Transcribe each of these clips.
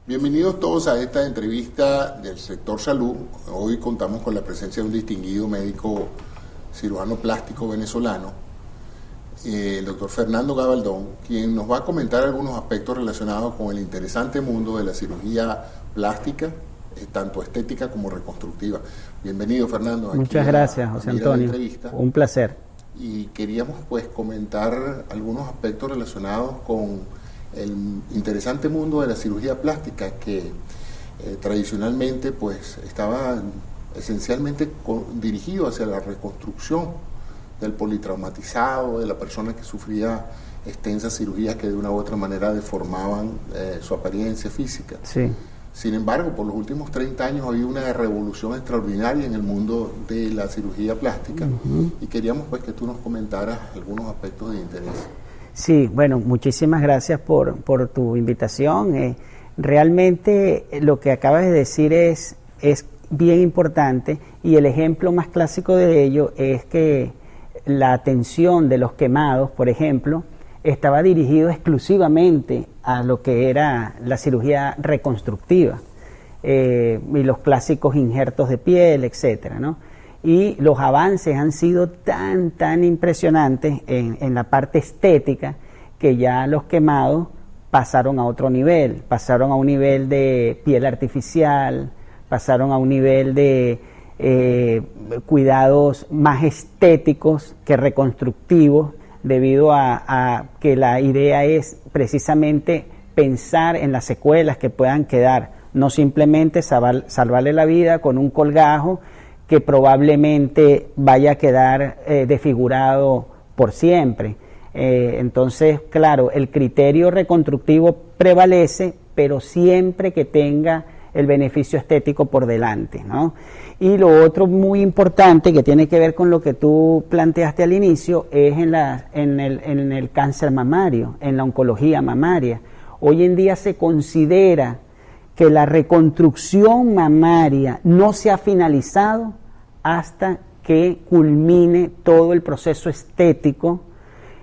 Bienvenidos todos a esta entrevista del sector salud. Hoy contamos con la presencia de un distinguido médico cirujano plástico venezolano, el doctor Fernando Gabaldón, quien nos va a comentar algunos aspectos relacionados con el interesante mundo de la cirugía plástica, tanto estética como reconstructiva. Bienvenido, Fernando. Muchas gracias, José Antonio. Un placer. Y queríamos comentar algunos aspectos relacionados con el interesante mundo de la cirugía plástica que tradicionalmente estaba esencialmente dirigido hacia la reconstrucción del politraumatizado, de la persona que sufría extensas cirugías que de una u otra manera deformaban su apariencia física. Sí. Sin embargo, por los últimos 30 años ha habido una revolución extraordinaria en el mundo de la cirugía plástica y queríamos que tú nos comentaras algunos aspectos de interés. Sí, bueno, muchísimas gracias por tu invitación. Realmente lo que acabas de decir es bien importante, y el ejemplo más clásico de ello es que la atención de los quemados, por ejemplo, estaba dirigido exclusivamente a lo que era la cirugía reconstructiva y los clásicos injertos de piel, etcétera, ¿no? Y los avances han sido tan impresionantes en la parte estética que ya los quemados pasaron a otro nivel, pasaron a un nivel de piel artificial, pasaron a un nivel de cuidados más estéticos que reconstructivos, debido a que la idea es precisamente pensar en las secuelas que puedan quedar, no simplemente salvarle la vida con un colgajo que probablemente vaya a quedar desfigurado por siempre. Entonces, claro, el criterio reconstructivo prevalece, pero siempre que tenga el beneficio estético por delante, ¿no? Y lo otro muy importante que tiene que ver con lo que tú planteaste al inicio es en el cáncer mamario, en la oncología mamaria. Hoy en día se considera que la reconstrucción mamaria no se ha finalizado hasta que culmine todo el proceso estético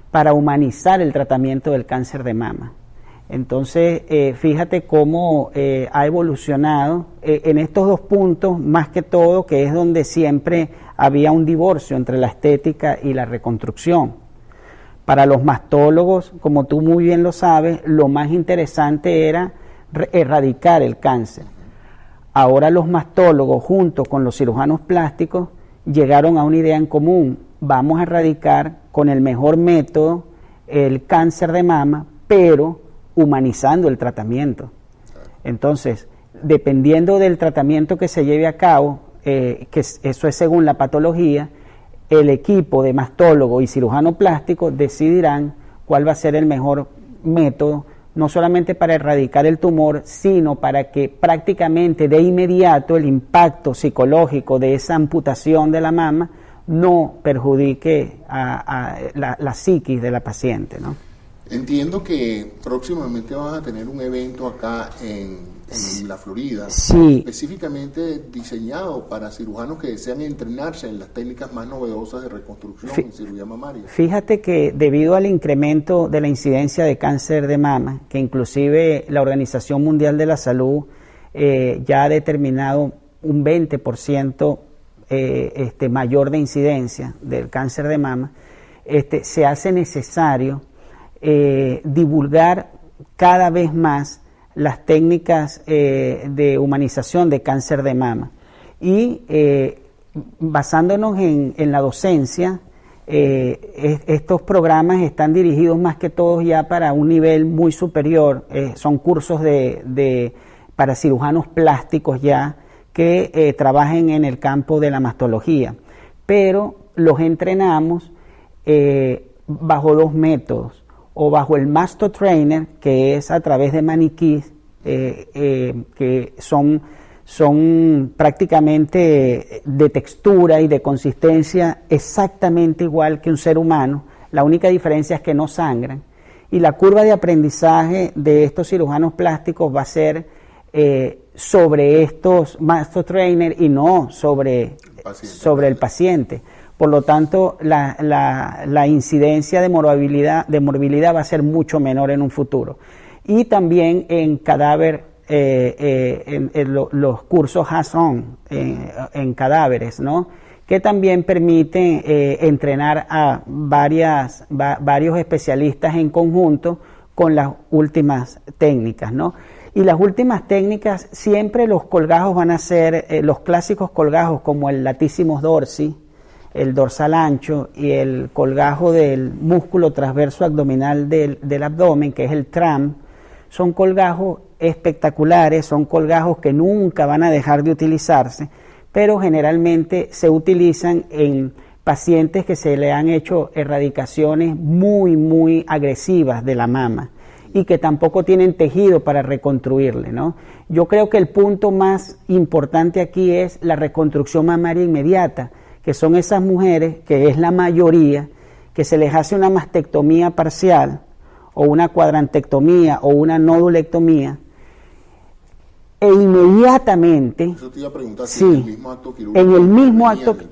para humanizar el tratamiento del cáncer de mama. Entonces, fíjate cómo ha evolucionado en estos dos puntos, más que todo, que es donde siempre había un divorcio entre la estética y la reconstrucción. Para los mastólogos, como tú muy bien lo sabes, lo más interesante era erradicar el cáncer. Ahora los mastólogos, junto con los cirujanos plásticos, llegaron a una idea en común: vamos a erradicar con el mejor método el cáncer de mama, pero humanizando el tratamiento. Entonces, dependiendo del tratamiento que se lleve a cabo, que eso es según la patología, el equipo de mastólogo y cirujano plástico decidirán cuál va a ser el mejor método, no solamente para erradicar el tumor, sino para que prácticamente de inmediato el impacto psicológico de esa amputación de la mama no perjudique a la psiquis de la paciente, ¿no? Entiendo que próximamente van a tener un evento acá en la Florida, sí, específicamente diseñado para cirujanos que desean entrenarse en las técnicas más novedosas de reconstrucción en cirugía mamaria. Fíjate que debido al incremento de la incidencia de cáncer de mama, que inclusive la Organización Mundial de la Salud ya ha determinado un 20% mayor de incidencia del cáncer de mama, se hace necesario divulgar cada vez más las técnicas de humanización de cáncer de mama. Y basándonos en la docencia, estos programas están dirigidos más que todos ya para un nivel muy superior. Son cursos para cirujanos plásticos ya que trabajen en el campo de la mastología, pero los entrenamos bajo dos métodos: o bajo el Masto Trainer, que es a través de maniquís, que son prácticamente de textura y de consistencia exactamente igual que un ser humano. La única diferencia es que no sangran. Y la curva de aprendizaje de estos cirujanos plásticos va a ser sobre estos Masto Trainer y no sobre el paciente. Por lo tanto, la incidencia de morbilidad va a ser mucho menor en un futuro. Y también en cadáver los cursos hands-on en cadáveres, ¿no? Que también permiten entrenar a varios especialistas en conjunto con las últimas técnicas, ¿no? Y las últimas técnicas, siempre los colgajos van a ser los clásicos colgajos como el latissimus dorsi, el dorsal ancho y el colgajo del músculo transverso abdominal del abdomen, que es el TRAM. Son colgajos espectaculares, son colgajos que nunca van a dejar de utilizarse, pero generalmente se utilizan en pacientes que se le han hecho erradicaciones muy agresivas de la mama y que tampoco tienen tejido para reconstruirle, ¿no? Yo creo que el punto más importante aquí es la reconstrucción mamaria inmediata, que son esas mujeres, que es la mayoría, que se les hace una mastectomía parcial o una cuadrantectomía o una nodulectomía, e inmediatamente, eso te iba a preguntar, sí, en el mismo acto quirúrgico,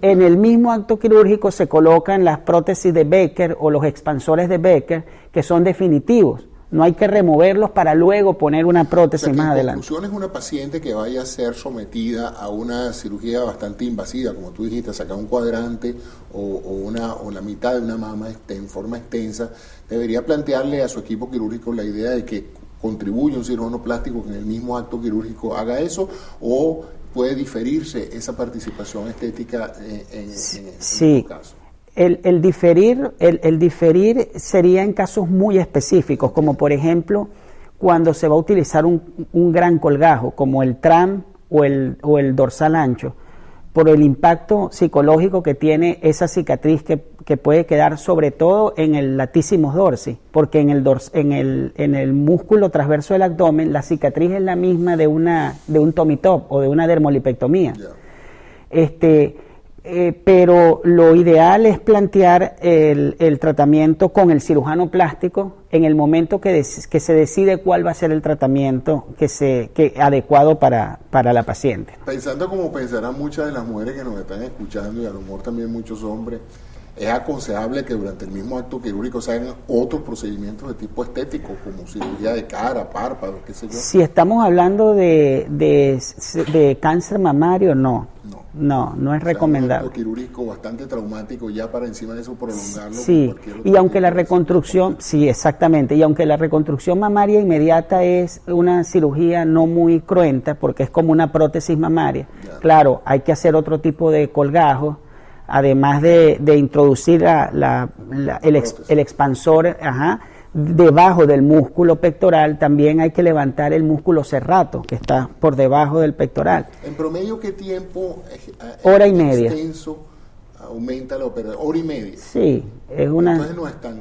en el mismo acto quirúrgico se colocan las prótesis de Becker o los expansores de Becker, que son definitivos. No hay que removerlos para luego poner una prótesis más adelante. En conclusión, es una paciente que vaya a ser sometida a una cirugía bastante invasiva, como tú dijiste, sacar un cuadrante o la mitad de una mama en forma extensa, debería plantearle a su equipo quirúrgico la idea de que contribuye un cirujano plástico que en el mismo acto quirúrgico haga eso, o puede diferirse esa participación estética en este caso. El diferir sería en casos muy específicos, como por ejemplo cuando se va a utilizar un gran colgajo, como el TRAM o el dorsal ancho, por el impacto psicológico que tiene esa cicatriz que puede quedar sobre todo en el latissimus dorsi, porque en el músculo transverso del abdomen la cicatriz es la misma de un tummy top o de una dermolipectomía. Yeah. Pero lo ideal es plantear el tratamiento con el cirujano plástico en el momento que se decide cuál va a ser el tratamiento adecuado para la paciente. Pensando como pensarán muchas de las mujeres que nos están escuchando y a lo mejor también muchos hombres, es aconsejable que durante el mismo acto quirúrgico se hagan otros procedimientos de tipo estético, como cirugía de cara, párpados, qué sé yo. Si estamos hablando de cáncer mamario, no es recomendable. Un acto quirúrgico bastante traumático, ya para encima de eso prolongarlo. Sí, y aunque la reconstrucción, sí, exactamente, y aunque la reconstrucción mamaria inmediata es una cirugía no muy cruenta, porque es como una prótesis mamaria, ya. Claro, hay que hacer otro tipo de colgajo, además de introducir el expansor debajo del músculo pectoral, también hay que levantar el músculo serrato, que está por debajo del pectoral. ¿En promedio qué tiempo hora y media extenso aumenta la operación? Hora y media. Sí, es una... Entonces no es tan...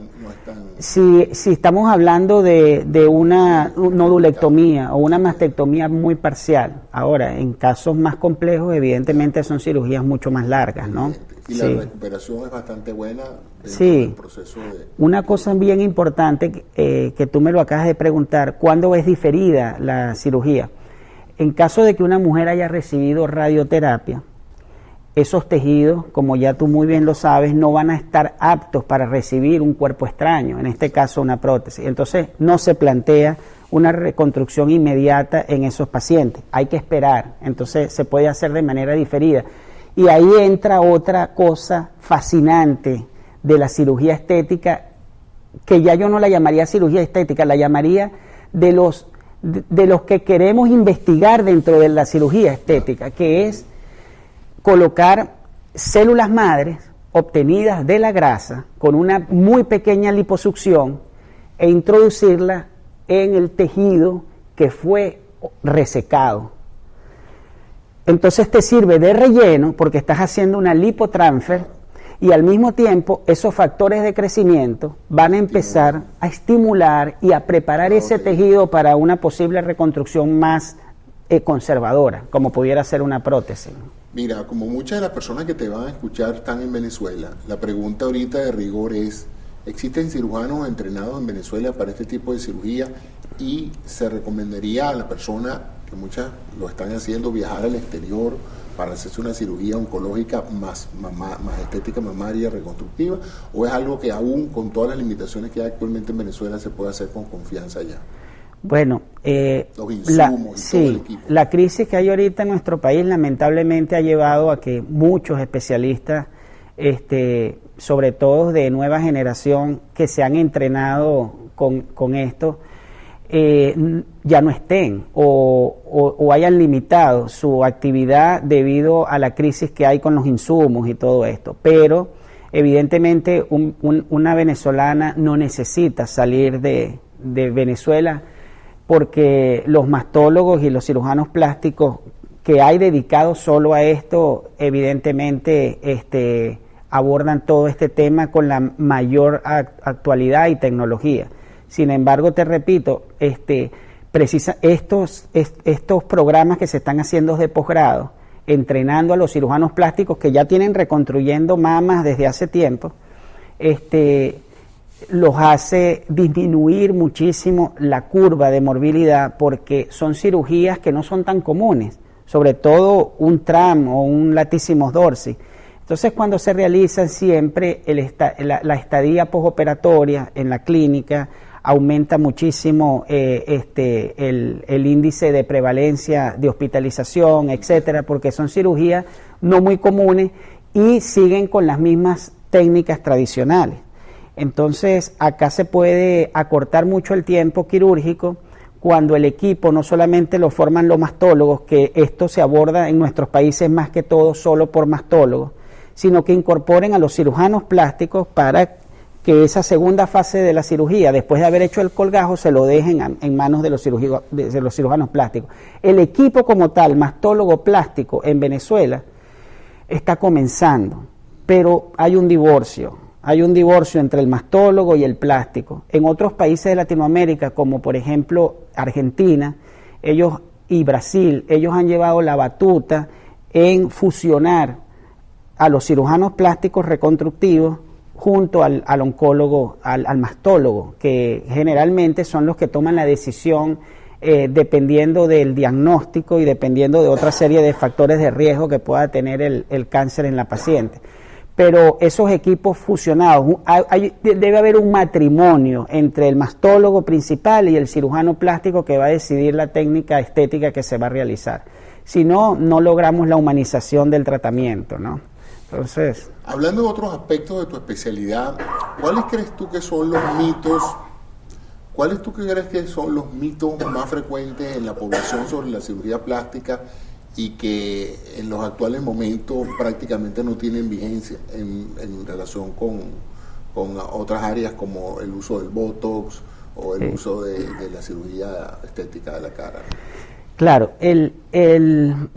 Si estamos hablando de una nodulectomía o una mastectomía muy parcial, ahora, en casos más complejos, evidentemente son cirugías mucho más largas, ¿no? Y la recuperación es bastante buena dentro del proceso de... Una cosa bien importante que tú me lo acabas de preguntar, ¿cuándo es diferida la cirugía? En caso de que una mujer haya recibido radioterapia, esos tejidos, como ya tú muy bien lo sabes, no van a estar aptos para recibir un cuerpo extraño, en este caso una prótesis. Entonces no se plantea una reconstrucción inmediata en esos pacientes, hay que esperar, entonces se puede hacer de manera diferida. Y ahí entra otra cosa fascinante de la cirugía estética, que ya yo no la llamaría cirugía estética, la llamaría de los que queremos investigar dentro de la cirugía estética, que es colocar células madres obtenidas de la grasa con una muy pequeña liposucción e introducirla en el tejido que fue resecado. Entonces te sirve de relleno porque estás haciendo una lipotransfer y al mismo tiempo esos factores de crecimiento van a empezar a estimular y a preparar ese tejido para una posible reconstrucción más conservadora, como pudiera ser una prótesis. Mira, como muchas de las personas que te van a escuchar están en Venezuela, la pregunta ahorita de rigor es, ¿existen cirujanos entrenados en Venezuela para este tipo de cirugía? Y se recomendaría a la persona, que muchas lo están haciendo, viajar al exterior para hacerse una cirugía oncológica más estética mamaria reconstructiva, o es algo que aún con todas las limitaciones que hay actualmente en Venezuela se puede hacer con confianza ya? Bueno, los insumos y todo el equipo. La crisis que hay ahorita en nuestro país lamentablemente ha llevado a que muchos especialistas, sobre todo de nueva generación, que se han entrenado con esto, ya no estén o hayan limitado su actividad debido a la crisis que hay con los insumos y todo esto. Pero evidentemente una venezolana no necesita salir de Venezuela, porque los mastólogos y los cirujanos plásticos que hay dedicados solo a esto, evidentemente abordan todo este tema con la mayor actualidad y tecnología. Sin embargo, te repito, estos programas que se están haciendo de posgrado, entrenando a los cirujanos plásticos que ya tienen reconstruyendo mamas desde hace tiempo, los hace disminuir muchísimo la curva de morbilidad, porque son cirugías que no son tan comunes, sobre todo un TRAM o un latissimus dorsi. Entonces, cuando se realizan, siempre la estadía postoperatoria en la clínica aumenta muchísimo el índice de prevalencia de hospitalización, etcétera, porque son cirugías no muy comunes y siguen con las mismas técnicas tradicionales. Entonces, acá se puede acortar mucho el tiempo quirúrgico cuando el equipo no solamente lo forman los mastólogos, que esto se aborda en nuestros países más que todo solo por mastólogos, sino que incorporen a los cirujanos plásticos para que esa segunda fase de la cirugía, después de haber hecho el colgajo, se lo dejen en manos de los cirujanos plásticos. El equipo como tal, mastólogo plástico en Venezuela, está comenzando, pero hay un divorcio entre el mastólogo y el plástico. En otros países de Latinoamérica, como por ejemplo Argentina y Brasil, ellos han llevado la batuta en fusionar a los cirujanos plásticos reconstructivos junto al oncólogo, al mastólogo, que generalmente son los que toman la decisión dependiendo del diagnóstico y dependiendo de otra serie de factores de riesgo que pueda tener el cáncer en la paciente. Pero esos equipos fusionados, debe haber un matrimonio entre el mastólogo principal y el cirujano plástico que va a decidir la técnica estética que se va a realizar. Si no, no logramos la humanización del tratamiento, ¿no? Entonces, hablando de otros aspectos de tu especialidad, ¿cuáles crees tú que son los mitos más frecuentes en la población sobre la cirugía plástica y que en los actuales momentos prácticamente no tienen vigencia en relación con otras áreas como el uso del Botox o el uso de la cirugía estética de la cara? Claro,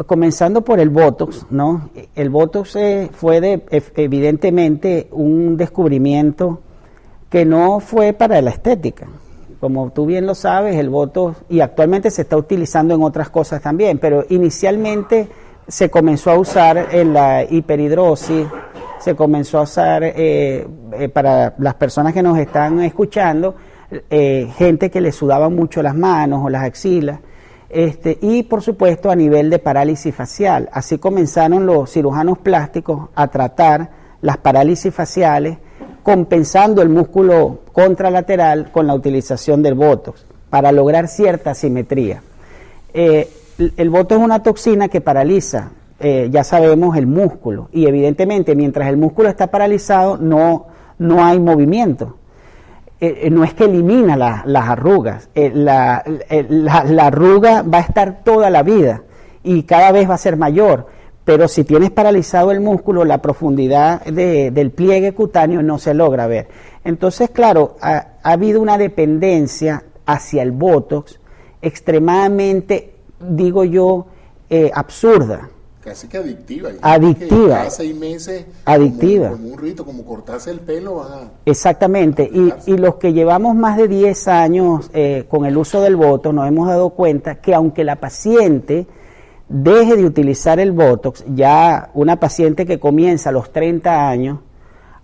comenzando por el Botox, ¿no? El Botox fue evidentemente un descubrimiento que no fue para la estética. Como tú bien lo sabes, el Botox, y actualmente se está utilizando en otras cosas también, pero inicialmente se comenzó a usar en la hiperhidrosis, se comenzó a usar para las personas que nos están escuchando, gente que le sudaba mucho las manos o las axilas, y por supuesto a nivel de parálisis facial. Así comenzaron los cirujanos plásticos a tratar las parálisis faciales, compensando el músculo contralateral con la utilización del Botox para lograr cierta simetría. El Botox es una toxina que paraliza, ya sabemos, el músculo, y evidentemente mientras el músculo está paralizado no hay movimiento. No es que elimina las arrugas, la arruga va a estar toda la vida y cada vez va a ser mayor, pero si tienes paralizado el músculo, la profundidad del pliegue cutáneo no se logra ver. Entonces, claro, ha habido una dependencia hacia el Botox extremadamente, digo yo, absurda. Casi que adictiva. Adictiva. Cada 6 meses, adictiva. Como un rito, como cortarse el pelo. Exactamente. Y los que llevamos más de 10 años con el uso del Botox, nos hemos dado cuenta que aunque la paciente deje de utilizar el Botox, ya una paciente que comienza a los 30 años,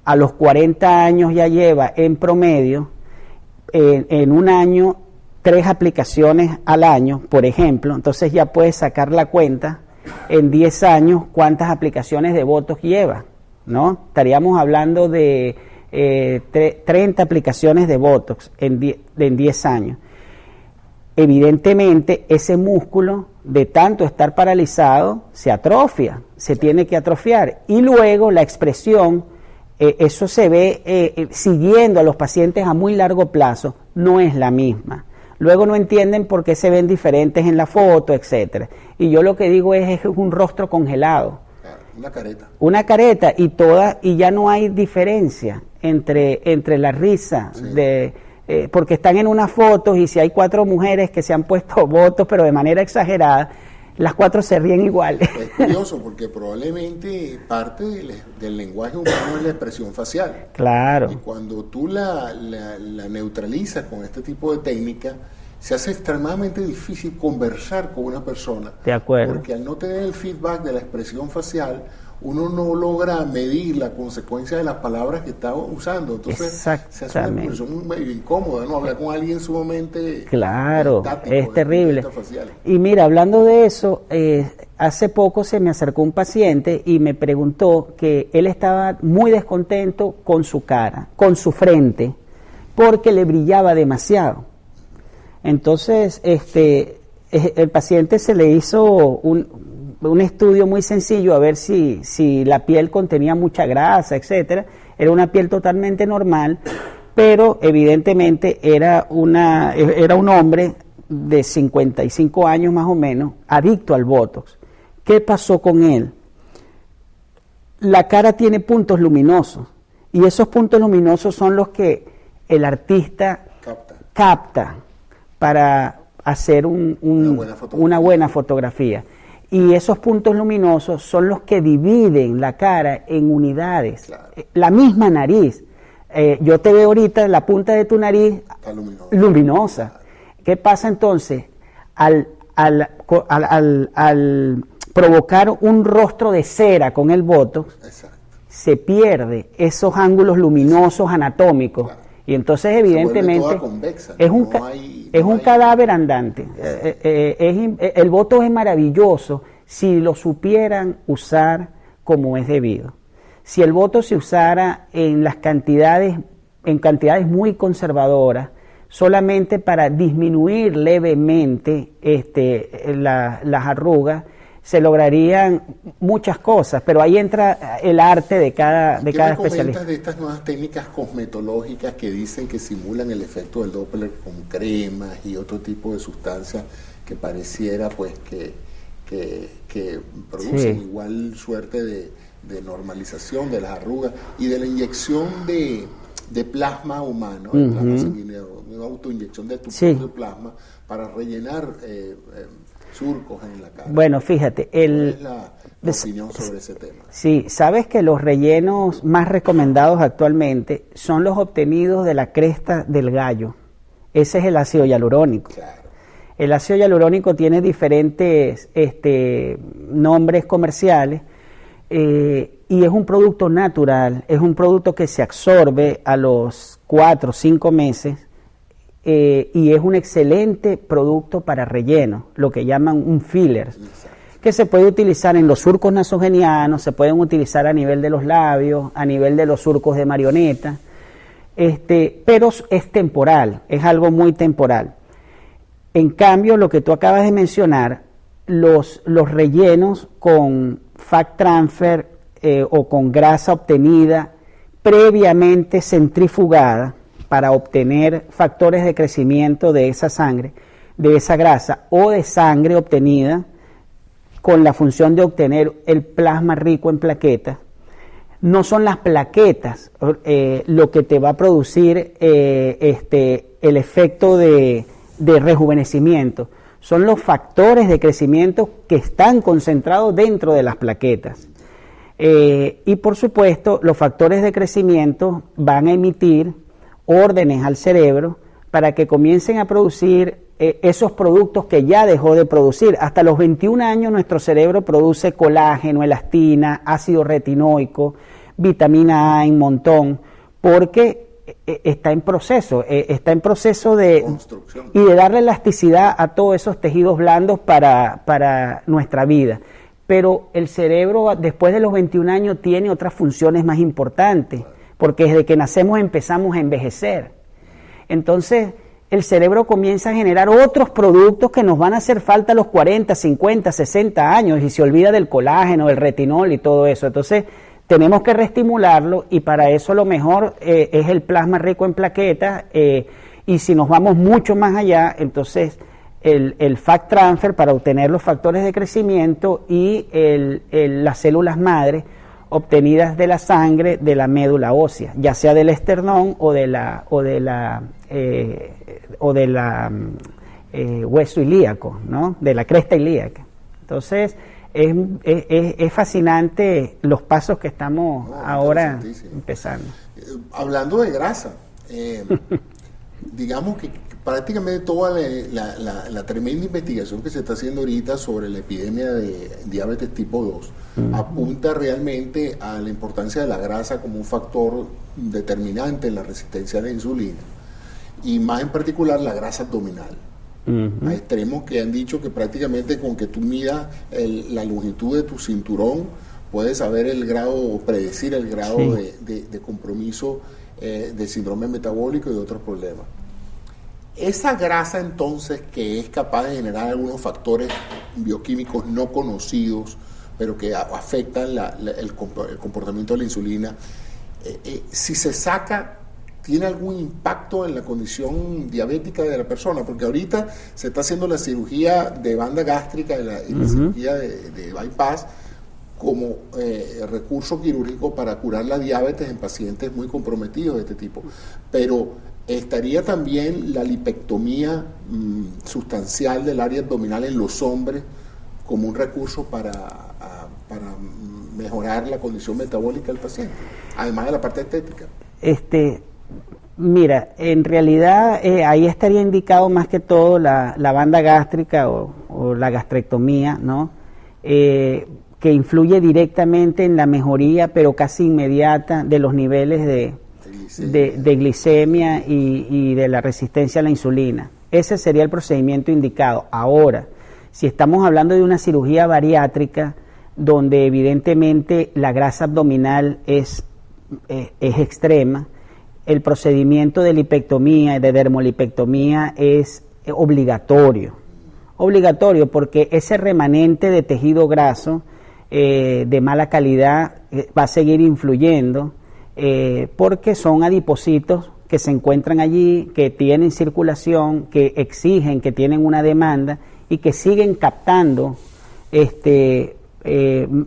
a los 40 años ya lleva en promedio, en un año, 3 aplicaciones al año, por ejemplo. Entonces ya puedes sacar la cuenta en 10 años cuántas aplicaciones de Botox lleva, ¿no? Estaríamos hablando de 30 aplicaciones de Botox en 10 años. evidentemente ese músculo de tanto estar paralizado se atrofia, se tiene que atrofiar, y luego la expresión, eso se ve siguiendo a los pacientes a muy largo plazo, no es la misma. Luego no entienden por qué se ven diferentes en la foto, etcétera. Y yo lo que digo es un rostro congelado. Una careta. Una careta y ya no hay diferencia entre la risa porque están en unas fotos, y si hay 4 mujeres que se han puesto botox pero de manera exagerada, las 4 se ríen igual. Es curioso porque probablemente parte del lenguaje humano es la expresión facial. Claro. Y cuando tú la neutralizas con este tipo de técnica, se hace extremadamente difícil conversar con una persona. De acuerdo. Porque al no tener el feedback de la expresión facial, uno no logra medir la consecuencia de las palabras que está usando. Entonces se hace una expresión medio incómoda, ¿no? Hablar con alguien sumamente estático, es terrible. Facial. Y mira, hablando de eso, hace poco se me acercó un paciente y me preguntó que él estaba muy descontento con su cara, con su frente, porque le brillaba demasiado. Entonces, el paciente se le hizo un estudio muy sencillo a ver si la piel contenía mucha grasa, etcétera. Era una piel totalmente normal, pero evidentemente era un hombre de 55 años más o menos, adicto al Botox. ¿Qué pasó con él? La cara tiene puntos luminosos, y esos puntos luminosos son los que el artista capta para hacer una buena fotografía. Y esos puntos luminosos son los que dividen la cara en unidades. Claro. La misma nariz. Yo te veo ahorita, la punta de tu nariz luminosa. Claro. ¿Qué pasa entonces? Al provocar un rostro de cera con el Botox, se pierde esos ángulos luminosos anatómicos. Claro. Y entonces evidentemente convexa, es un cadáver andante. El Botox es maravilloso si lo supieran usar como es debido. Si el Botox se usara en cantidades muy conservadoras, solamente para disminuir levemente las arrugas, se lograrían muchas cosas, pero ahí entra el arte de cada especialista. ¿Qué me comentas de estas nuevas técnicas cosmetológicas que dicen que simulan el efecto del Doppler con cremas y otro tipo de sustancias que pareciera pues que producen igual suerte de normalización de las arrugas y de la inyección de plasma humano, el plasma sanguíneo, una autoinyección de tu propio plasma para rellenar surcos en la cara? Bueno, fíjate, ¿cuál es la opinión sobre ese tema? Sí, sabes que los rellenos más recomendados actualmente son los obtenidos de la cresta del gallo. Ese es el ácido hialurónico. Claro. El ácido hialurónico tiene diferentes nombres comerciales y es un producto natural, es un producto que se absorbe a los 4 o 5 meses. Y es un excelente producto para relleno, lo que llaman un filler, que se puede utilizar en los surcos nasogenianos, se pueden utilizar a nivel de los labios, a nivel de los surcos de marioneta, pero es temporal, es algo muy temporal. En cambio, lo que tú acabas de mencionar, los rellenos con fat transfer o con grasa obtenida previamente centrifugada, para obtener factores de crecimiento de esa sangre, de esa grasa o de sangre obtenida con la función de obtener el plasma rico en plaquetas. No son las plaquetas lo que te va a producir el efecto de rejuvenecimiento, son los factores de crecimiento que están concentrados dentro de las plaquetas. Y por supuesto, los factores de crecimiento van a emitir órdenes al cerebro para que comiencen a producir esos productos que ya dejó de producir. Hasta los 21 años nuestro cerebro produce colágeno, elastina, ácido retinoico, vitamina A en montón, porque está en proceso de construcción y de darle elasticidad a todos esos tejidos blandos para nuestra vida. Pero el cerebro después de los 21 años tiene otras funciones más importantes, porque desde que nacemos empezamos a envejecer. Entonces, el cerebro comienza a generar otros productos que nos van a hacer falta a los 40, 50, 60 años y se olvida del colágeno, del retinol y todo eso. Entonces, tenemos que reestimularlo y para eso lo mejor es el plasma rico en plaquetas y si nos vamos mucho más allá, entonces el fat transfer para obtener los factores de crecimiento y las células madre obtenidas de la sangre de la médula ósea, ya sea del esternón o de la hueso ilíaco, ¿no? De la cresta ilíaca. Entonces, es fascinante los pasos que estamos ahora empezando. Hablando de grasa, digamos que prácticamente toda la tremenda investigación que se está haciendo ahorita sobre la epidemia de diabetes tipo 2 apunta realmente a la importancia de la grasa como un factor determinante en la resistencia a la insulina y más en particular la grasa abdominal. A extremos que han dicho que prácticamente con que tú midas la longitud de tu cinturón puedes saber el grado o predecir el grado de compromiso del síndrome metabólico y de otros problemas. Esa grasa entonces que es capaz de generar algunos factores bioquímicos no conocidos pero que afectan el comportamiento de la insulina, si se saca, ¿tiene algún impacto en la condición diabética de la persona? Porque ahorita se está haciendo la cirugía de banda gástrica y la cirugía de bypass como recurso quirúrgico para curar la diabetes en pacientes muy comprometidos de este tipo. Pero estaría también la lipectomía sustancial del área abdominal en los hombres como un recurso para mejorar la condición metabólica del paciente, además de la parte estética. Mira, en realidad ahí estaría indicado más que todo la banda gástrica o la gastrectomía, ¿no? Que influye directamente en la mejoría, pero casi inmediata, de los niveles de glicemia y de la resistencia a la insulina. Ese sería el procedimiento indicado. Ahora, si estamos hablando de una cirugía bariátrica, donde evidentemente la grasa abdominal es extrema, el procedimiento de lipectomía y de dermolipectomía es obligatorio porque ese remanente de tejido graso de mala calidad va a seguir influyendo porque son adipocitos que se encuentran allí, que tienen circulación, que exigen, que tienen una demanda y que siguen captando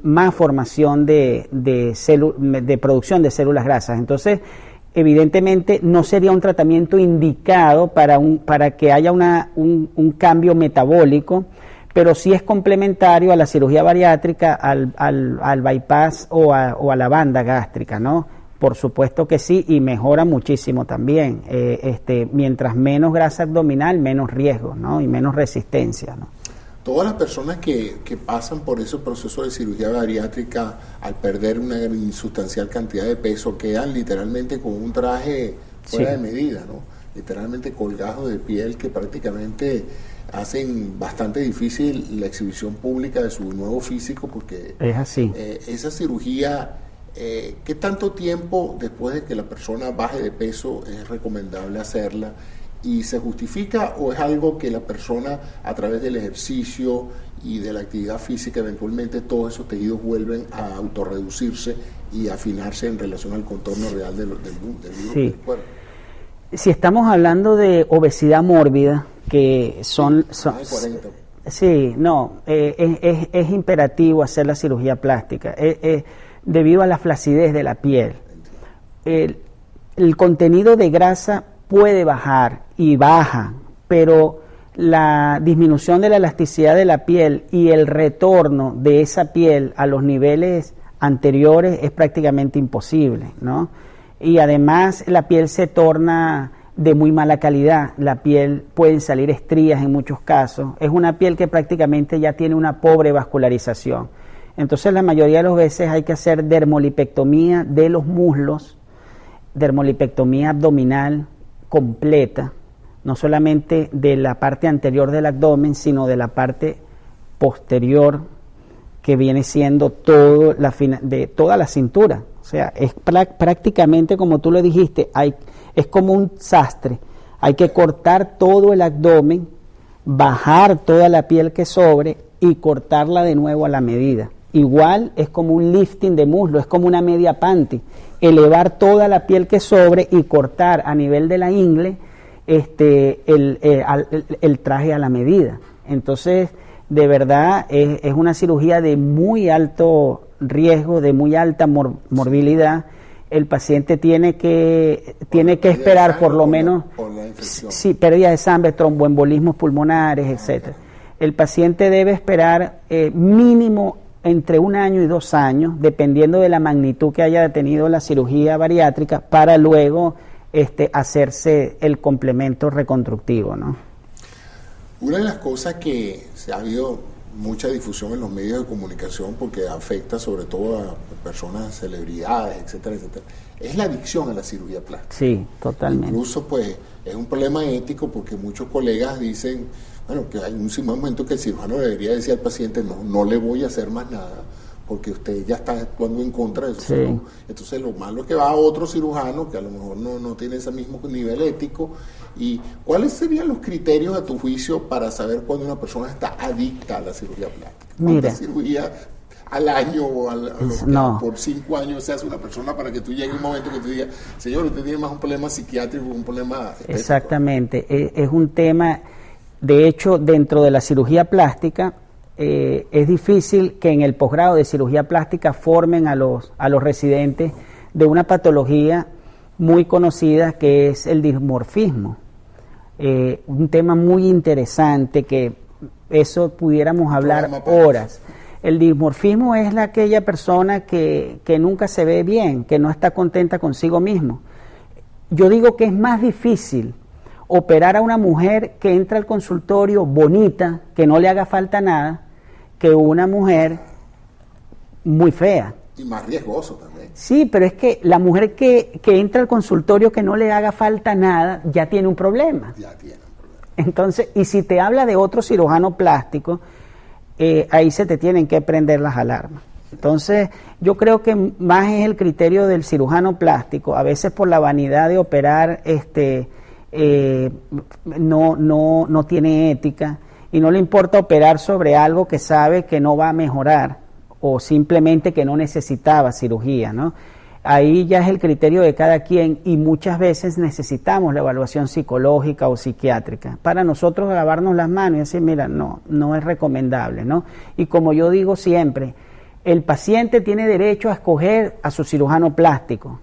más formación de producción de células grasas. Entonces, evidentemente no sería un tratamiento indicado para que haya un cambio metabólico, pero sí es complementario a la cirugía bariátrica, al bypass o a la banda gástrica, ¿no? Por supuesto que sí, y mejora muchísimo también. Mientras menos grasa abdominal, menos riesgo, ¿no? Y menos resistencia, ¿no? Todas las personas que pasan por ese proceso de cirugía bariátrica al perder una insustancial cantidad de peso quedan literalmente con un traje fuera de medida, ¿no? Literalmente colgados de piel que prácticamente hacen bastante difícil la exhibición pública de su nuevo físico porque es así. Esa cirugía, ¿qué tanto tiempo después de que la persona baje de peso es recomendable hacerla? ¿Y se justifica o es algo que la persona a través del ejercicio y de la actividad física eventualmente todos esos tejidos vuelven a autorreducirse y afinarse en relación al contorno real del cuerpo? Si estamos hablando de obesidad mórbida, que son más de 40. Sí, no, es imperativo hacer la cirugía plástica, debido a la flacidez de la piel. El contenido de grasa puede bajar y baja, pero la disminución de la elasticidad de la piel y el retorno de esa piel a los niveles anteriores es prácticamente imposible, ¿no? Y además la piel se torna de muy mala calidad, la piel pueden salir estrías en muchos casos, es una piel que prácticamente ya tiene una pobre vascularización. Entonces la mayoría de las veces hay que hacer dermolipectomía de los muslos, dermolipectomía abdominal completa, no solamente de la parte anterior del abdomen, sino de la parte posterior, que viene siendo de toda la cintura. O sea, es prácticamente, como tú lo dijiste, es como un sastre. Hay que cortar todo el abdomen, bajar toda la piel que sobre y cortarla de nuevo a la medida. Igual es como un lifting de muslo, es como una media panty. Elevar toda la piel que sobre y cortar a nivel de la ingle el traje a la medida. Entonces, de verdad, es una cirugía de muy alto riesgo, de muy alta morbilidad. El paciente tiene que esperar por lo menos, sí, pérdida de sangre, tromboembolismos pulmonares, etcétera. El paciente debe esperar mínimo entre 1 año y 2 años, dependiendo de la magnitud que haya tenido la cirugía bariátrica, para luego hacerse el complemento reconstructivo, ¿no? Una de las cosas que se ha habido mucha difusión en los medios de comunicación, porque afecta sobre todo a personas, celebridades, etcétera, etcétera, es la adicción a la cirugía plástica. Sí, totalmente. Incluso, pues, es un problema ético, porque muchos colegas dicen, bueno, que hay un momento que el cirujano debería decir al paciente, no le voy a hacer más nada, porque usted ya está actuando en contra de su salud. Entonces, lo malo es que va a otro cirujano que a lo mejor no tiene ese mismo nivel ético. ¿Y cuáles serían los criterios, a tu juicio, para saber cuando una persona está adicta a la cirugía plástica? ¿Cuántas cirugías al año o por 5 años se hace una persona para que tú llegue a un momento que tú digas, señor, usted tiene más un problema psiquiátrico que un problema estético? Exactamente, es un tema, de hecho, dentro de la cirugía plástica, es difícil que en el posgrado de cirugía plástica formen a los residentes de una patología muy conocida que es el dimorfismo. Un tema muy interesante que eso pudiéramos hablar horas. El dimorfismo es aquella persona que nunca se ve bien, que no está contenta consigo mismo. Yo digo que es más difícil operar a una mujer que entra al consultorio bonita, que no le haga falta nada, que una mujer muy fea. Y más riesgoso también. Sí, pero es que la mujer que entra al consultorio que no le haga falta nada, ya tiene un problema. Ya tiene un problema. Entonces, y si te habla de otro cirujano plástico, ahí se te tienen que prender las alarmas. Entonces, yo creo que más es el criterio del cirujano plástico, a veces por la vanidad de operar, no tiene ética y no le importa operar sobre algo que sabe que no va a mejorar o simplemente que no necesitaba cirugía, ¿no? Ahí ya es el criterio de cada quien y muchas veces necesitamos la evaluación psicológica o psiquiátrica para nosotros lavarnos las manos y decir, mira, no es recomendable, ¿no? Y como yo digo siempre, el paciente tiene derecho a escoger a su cirujano plástico,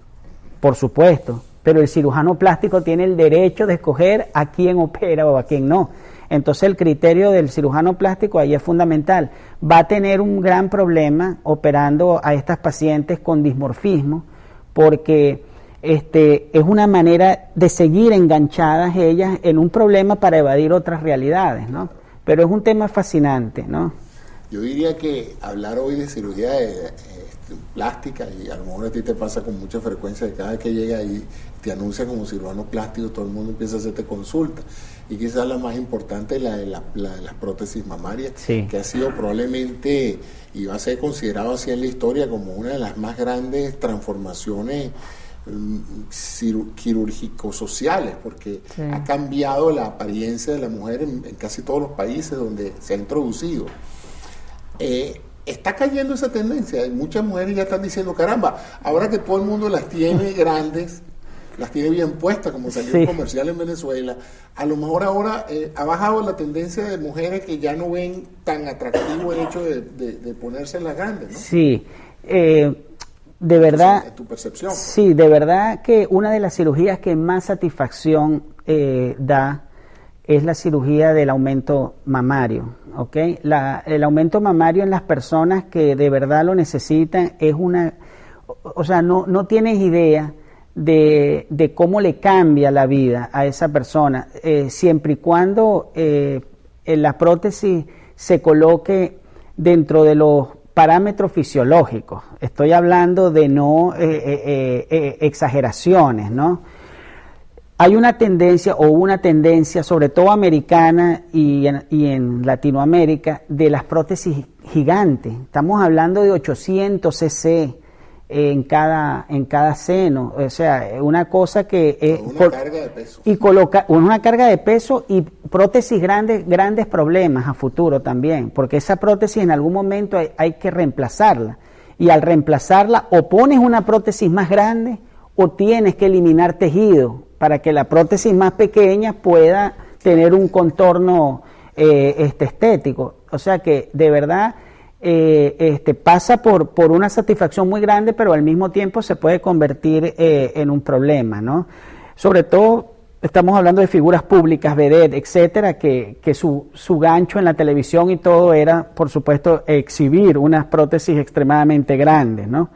por supuesto, pero el cirujano plástico tiene el derecho de escoger a quién opera o a quién no. Entonces el criterio del cirujano plástico ahí es fundamental. Va a tener un gran problema operando a estas pacientes con dismorfismo porque es una manera de seguir enganchadas ellas en un problema para evadir otras realidades, ¿no? Pero es un tema fascinante, ¿no? Yo diría que hablar hoy de cirugía plástica, y a lo mejor a ti te pasa con mucha frecuencia, de cada vez que llega ahí te anuncia como cirujano plástico, todo el mundo empieza a hacerte consulta, y quizás la más importante es la de las prótesis mamarias, sí, que ha sido probablemente, y va a ser considerado así en la historia, como una de las más grandes transformaciones quirúrgico-sociales, porque sí, ha cambiado la apariencia de la mujer en casi todos los países donde se ha introducido. Está cayendo esa tendencia, y muchas mujeres ya están diciendo, caramba, ahora que todo el mundo las tiene grandes, las tiene bien puestas, como salió un comercial en Venezuela, a lo mejor ahora ha bajado la tendencia de mujeres que ya no ven tan atractivo el hecho de ponerse las grandes, ¿no? Sí, de verdad. ¿En tu percepción? Sí, de verdad que una de las cirugías que más satisfacción da es la cirugía del aumento mamario, ¿ok? El aumento mamario en las personas que de verdad lo necesitan es o sea, no tienes idea de cómo le cambia la vida a esa persona, siempre y cuando la prótesis se coloque dentro de los parámetros fisiológicos. Estoy hablando de no exageraciones, ¿no? Hay una tendencia, sobre todo americana y en Latinoamérica, de las prótesis gigantes. Estamos hablando de 800 cc, en cada seno, o sea, una cosa que es una carga de peso. Y colocar una carga de peso y prótesis grandes problemas a futuro también, porque esa prótesis en algún momento hay que reemplazarla, y al reemplazarla o pones una prótesis más grande o tienes que eliminar tejido para que la prótesis más pequeña pueda tener un contorno estético. O sea que de verdad pasa por una satisfacción muy grande, pero al mismo tiempo se puede convertir en un problema, ¿no? Sobre todo estamos hablando de figuras públicas, vedette, etcétera, que su gancho en la televisión y todo era, por supuesto, exhibir unas prótesis extremadamente grandes, ¿no?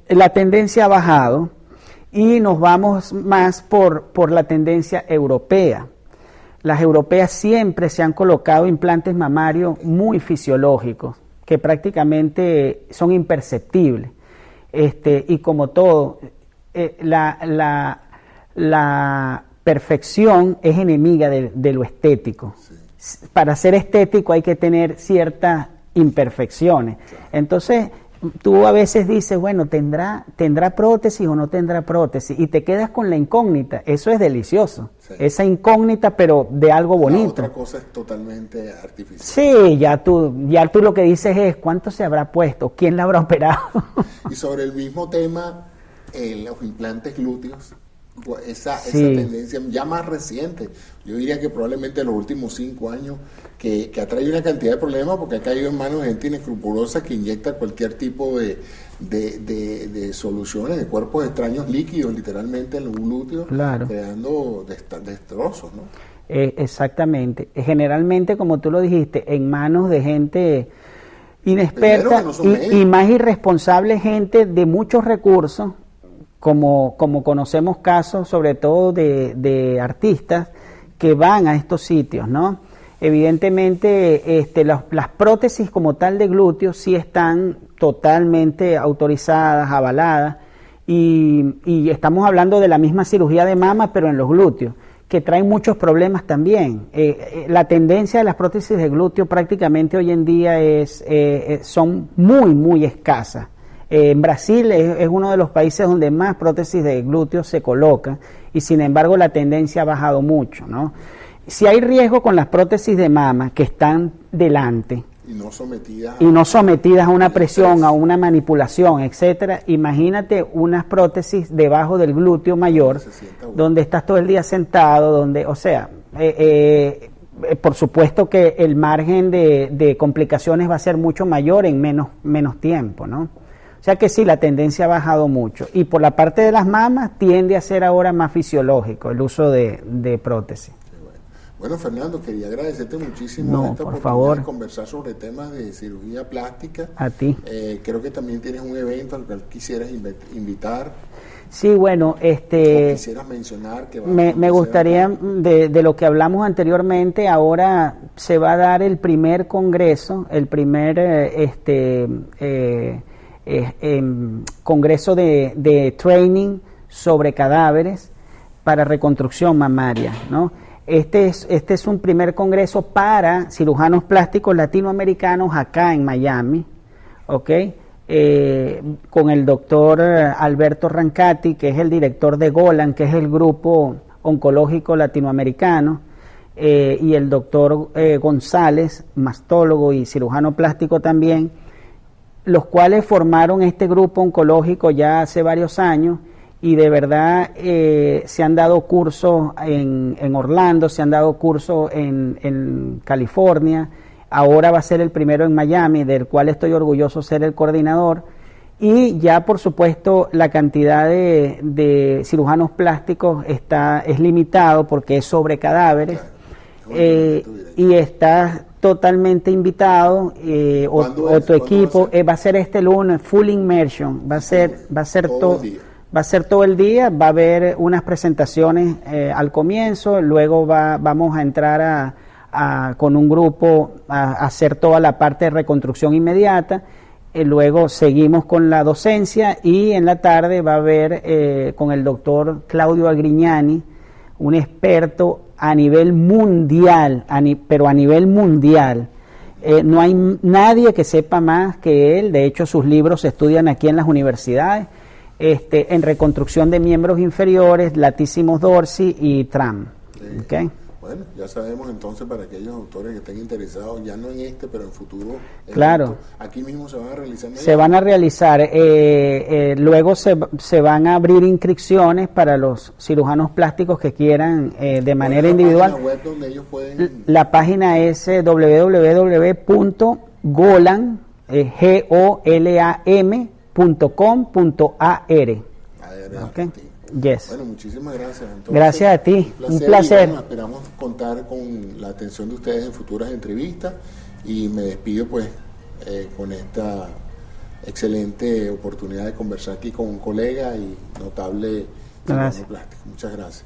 La tendencia ha bajado y nos vamos más por la tendencia europea. Las europeas siempre se han colocado implantes mamarios muy fisiológicos, que prácticamente son imperceptibles. Y como todo, la perfección es enemiga de lo estético. Sí. Para ser estético hay que tener ciertas imperfecciones. Claro. Entonces, tú a veces dices, bueno, ¿tendrá prótesis o no tendrá prótesis? Y te quedas con la incógnita. Eso es delicioso. Sí. Esa incógnita, pero de algo bonito. La otra cosa es totalmente artificial. Sí, ya tú lo que dices es, ¿cuánto se habrá puesto? ¿Quién la habrá operado? Y sobre el mismo tema, los implantes glúteos, esa tendencia ya más reciente, yo diría que probablemente en los últimos 5 años, que ha traído una cantidad de problemas porque ha caído en manos de gente inescrupulosa que inyecta cualquier tipo de soluciones, de cuerpos extraños líquidos literalmente en los glúteos, claro, creando destrozos, ¿no? Exactamente, generalmente, como tú lo dijiste, en manos de gente inexperta y más irresponsable, gente de muchos recursos, como conocemos casos sobre todo de artistas que van a estos sitios, ¿no? Evidentemente las prótesis como tal de glúteos sí están totalmente autorizadas, avaladas, y estamos hablando de la misma cirugía de mama, pero en los glúteos, que traen muchos problemas también. La tendencia de las prótesis de glúteo prácticamente hoy en día son muy, muy escasas. En Brasil es uno de los países donde más prótesis de glúteos se colocan, y sin embargo la tendencia ha bajado mucho, ¿no? Si hay riesgo con las prótesis de mama que están delante y no sometidas a una presión, a una manipulación, etcétera, imagínate unas prótesis debajo del glúteo mayor, donde estás todo el día sentado, por supuesto que el margen de complicaciones va a ser mucho mayor en menos tiempo, ¿no? O sea que sí, la tendencia ha bajado mucho. Y por la parte de las mamas tiende a ser ahora más fisiológico el uso de prótesis. Bueno, Fernando, quería agradecerte muchísimo esta oportunidad de conversar sobre temas de cirugía plástica. A ti. Creo que también tienes un evento al cual quisieras invitar. Sí, bueno, quisieras mencionar que me gustaría, de lo que hablamos anteriormente, ahora se va a dar el primer congreso, el primer congreso de training sobre cadáveres para reconstrucción mamaria, ¿no? Este es un primer congreso para cirujanos plásticos latinoamericanos acá en Miami, ¿ok? Con el doctor Alberto Rancati, que es el director de Golan, que es el grupo oncológico latinoamericano, y el doctor González, mastólogo y cirujano plástico también, los cuales formaron este grupo oncológico ya hace varios años, y de verdad se han dado cursos en Orlando, se han dado cursos en California, ahora va a ser el primero en Miami, del cual estoy orgulloso ser el coordinador, y ya por supuesto la cantidad de cirujanos plásticos es limitado porque es sobre cadáveres, y estás totalmente invitado, o tu equipo, va a ser este lunes, full immersion, va a ser todo el día, va a haber unas presentaciones al comienzo, luego vamos a entrar con un grupo a hacer toda la parte de reconstrucción inmediata, luego seguimos con la docencia, y en la tarde va a haber con el doctor Claudio Agrignani, un experto a nivel mundial, pero a nivel mundial, No hay nadie que sepa más que él. De hecho, sus libros se estudian aquí en las universidades, en reconstrucción de miembros inferiores, latísimos dorsi y tram. Sí. ¿Okay? Bueno, ya sabemos entonces, para aquellos autores que estén interesados, ya no en pero en futuro. Claro. Aquí mismo se van a realizar. Se van a realizar, luego se van a abrir inscripciones para los cirujanos plásticos que quieran de manera individual. La página web donde ellos pueden... La página es www.golam, golam.com.ar. Okay. Yes. Bueno, muchísimas gracias. Entonces, gracias a ti, un placer. Y bueno, esperamos contar con la atención de ustedes en futuras entrevistas y me despido pues con esta excelente oportunidad de conversar aquí con un colega y notable cirujano plástico. Muchas gracias.